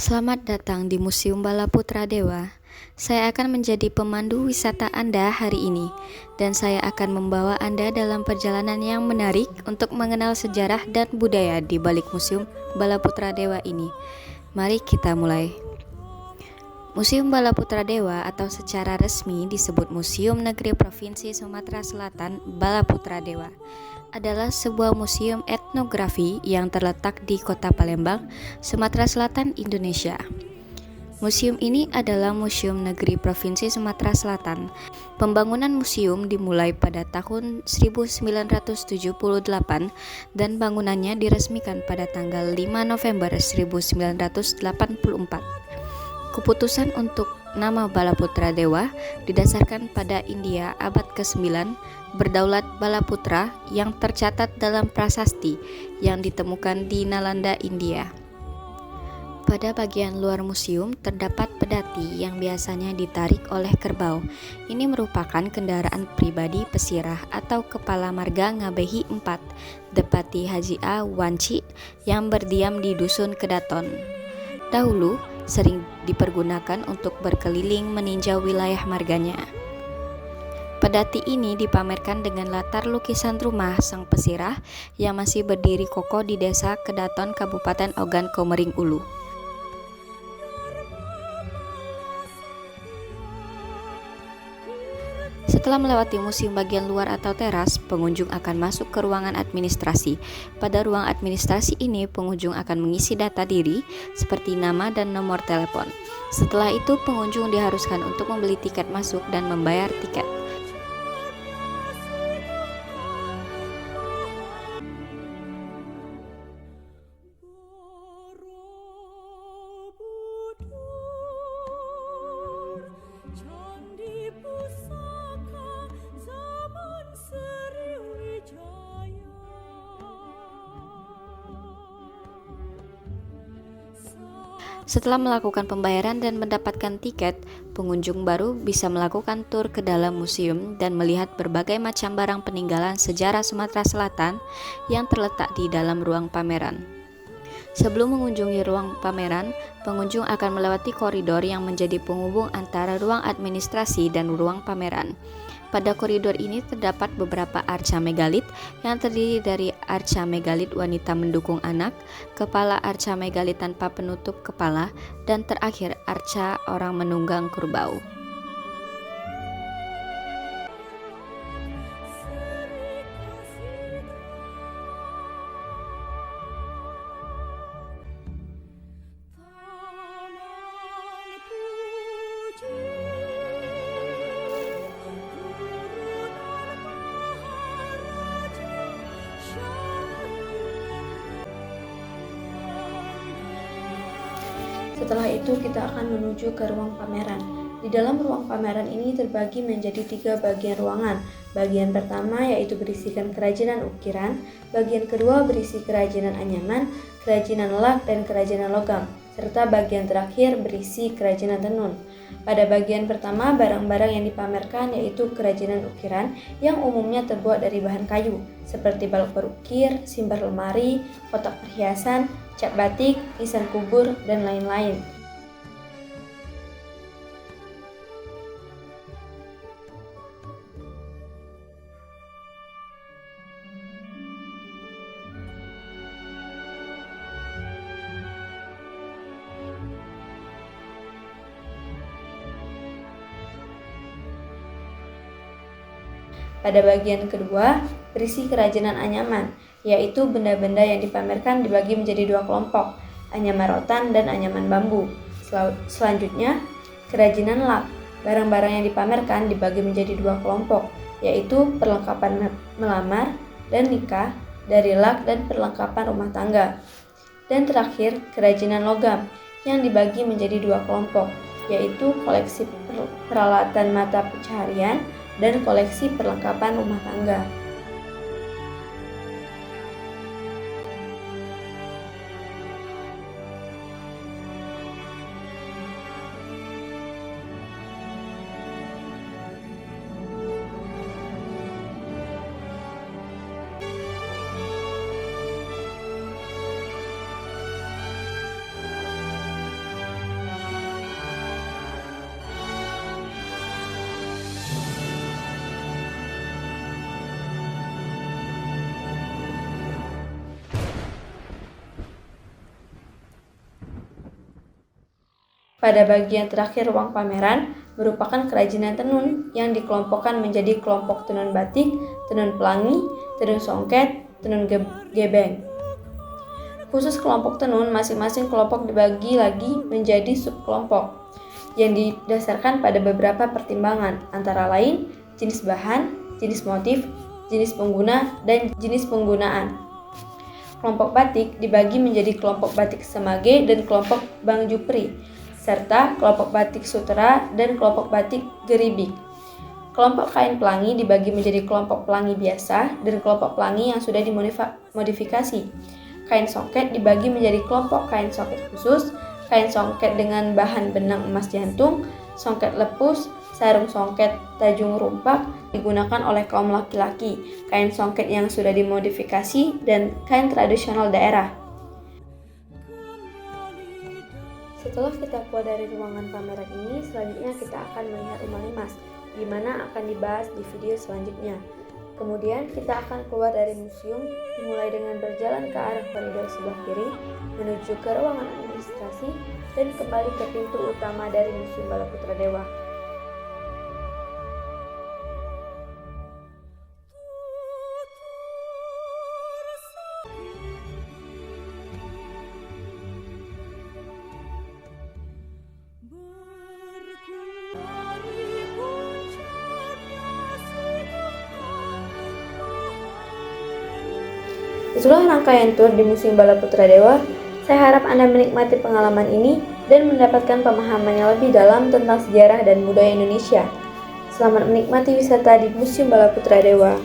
Selamat datang di Museum Bala Putra Dewa. Saya akan menjadi pemandu wisata Anda hari ini, dan saya akan membawa Anda dalam perjalanan yang menarik untuk mengenal sejarah dan budaya di balik Museum Bala Putra Dewa ini. Mari kita mulai. Museum Bala Putra Dewa atau secara resmi disebut Museum Negeri Provinsi Sumatera Selatan Bala Putra Dewa adalah sebuah museum etnografi yang terletak di Kota Palembang, Sumatera Selatan, Indonesia. Museum ini adalah Museum Negeri Provinsi Sumatera Selatan. Pembangunan museum dimulai pada tahun 1978 dan bangunannya diresmikan pada tanggal 5 November 1984. Keputusan untuk nama Bala Putra Dewa didasarkan pada India abad ke-9 berdaulat Bala Putra yang tercatat dalam prasasti yang ditemukan di Nalanda, India. Pada bagian luar museum terdapat pedati yang biasanya ditarik oleh kerbau. Ini merupakan kendaraan pribadi pesirah atau kepala marga Ngabehi IV, Depati Haji A. Wanci yang berdiam di Dusun Kedaton. Dahulu sering dipergunakan untuk berkeliling meninjau wilayah marganya. Pedati ini dipamerkan dengan latar lukisan rumah sang pesirah yang masih berdiri kokoh di Desa Kedaton, Kabupaten Ogan Komering Ulu. Setelah melewati museum bagian luar atau teras, pengunjung akan masuk ke ruangan administrasi. Pada ruang administrasi ini, pengunjung akan mengisi data diri seperti nama dan nomor telepon. Setelah itu, pengunjung diharuskan untuk membeli tiket masuk dan membayar tiket. Setelah melakukan pembayaran dan mendapatkan tiket, pengunjung baru bisa melakukan tur ke dalam museum dan melihat berbagai macam barang peninggalan sejarah Sumatera Selatan yang terletak di dalam ruang pameran. Sebelum mengunjungi ruang pameran, pengunjung akan melewati koridor yang menjadi penghubung antara ruang administrasi dan ruang pameran. Pada koridor ini terdapat beberapa arca megalit yang terdiri dari arca megalit wanita mendukung anak, kepala arca megalit tanpa penutup kepala, dan terakhir arca orang menunggang kerbau. Setelah itu kita akan menuju ke ruang pameran. Di dalam ruang pameran ini terbagi menjadi 3 bagian ruangan. Bagian pertama yaitu berisikan kerajinan ukiran, bagian kedua berisi kerajinan anyaman, kerajinan lak dan kerajinan logam, serta bagian terakhir berisi kerajinan tenun. Pada bagian pertama, barang-barang yang dipamerkan yaitu kerajinan ukiran yang umumnya terbuat dari bahan kayu, seperti balok berukir, simbar lemari, kotak perhiasan, cat batik, nisan kubur, dan lain-lain. Pada bagian kedua, berisi kerajinan anyaman, yaitu benda-benda yang dipamerkan dibagi menjadi 2 kelompok, anyaman rotan dan anyaman bambu. Selanjutnya, kerajinan lak. Barang-barang yang dipamerkan dibagi menjadi 2 kelompok, yaitu perlengkapan melamar dan nikah dari lak dan perlengkapan rumah tangga. Dan terakhir, kerajinan logam yang dibagi menjadi 2 kelompok, yaitu koleksi peralatan mata pencaharian dan koleksi perlengkapan rumah tangga. Pada bagian terakhir ruang pameran merupakan kerajinan tenun yang dikelompokkan menjadi kelompok tenun batik, tenun pelangi, tenun songket, tenun gebeng. Khusus kelompok tenun, masing-masing kelompok dibagi lagi menjadi subkelompok yang didasarkan pada beberapa pertimbangan, antara lain jenis bahan, jenis motif, jenis pengguna, dan jenis penggunaan. Kelompok batik dibagi menjadi kelompok batik Semage dan kelompok Bang Jupri, serta kelompok batik Sutera dan kelompok batik Geribik. Kelompok kain pelangi dibagi menjadi kelompok pelangi biasa dan kelompok pelangi yang sudah dimodifikasi. Kain songket dibagi menjadi kelompok kain songket khusus, kain songket dengan bahan benang emas jantung, songket lepus, sarung songket tajung rumpak digunakan oleh kaum laki-laki, kain songket yang sudah dimodifikasi, dan kain tradisional daerah. Setelah kita keluar dari ruangan pameran ini, selanjutnya kita akan melihat rumah limas, di mana akan dibahas di video selanjutnya. Kemudian kita akan keluar dari museum, dimulai dengan berjalan ke arah koridor sebelah kiri, menuju ke ruangan administrasi, dan kembali ke pintu utama dari Museum Balaputra Dewa. Itulah rangkaian tour di Museum Balaputra Dewa. Saya harap Anda menikmati pengalaman ini dan mendapatkan pemahaman yang lebih dalam tentang sejarah dan budaya Indonesia. Selamat menikmati wisata di Museum Balaputra Dewa.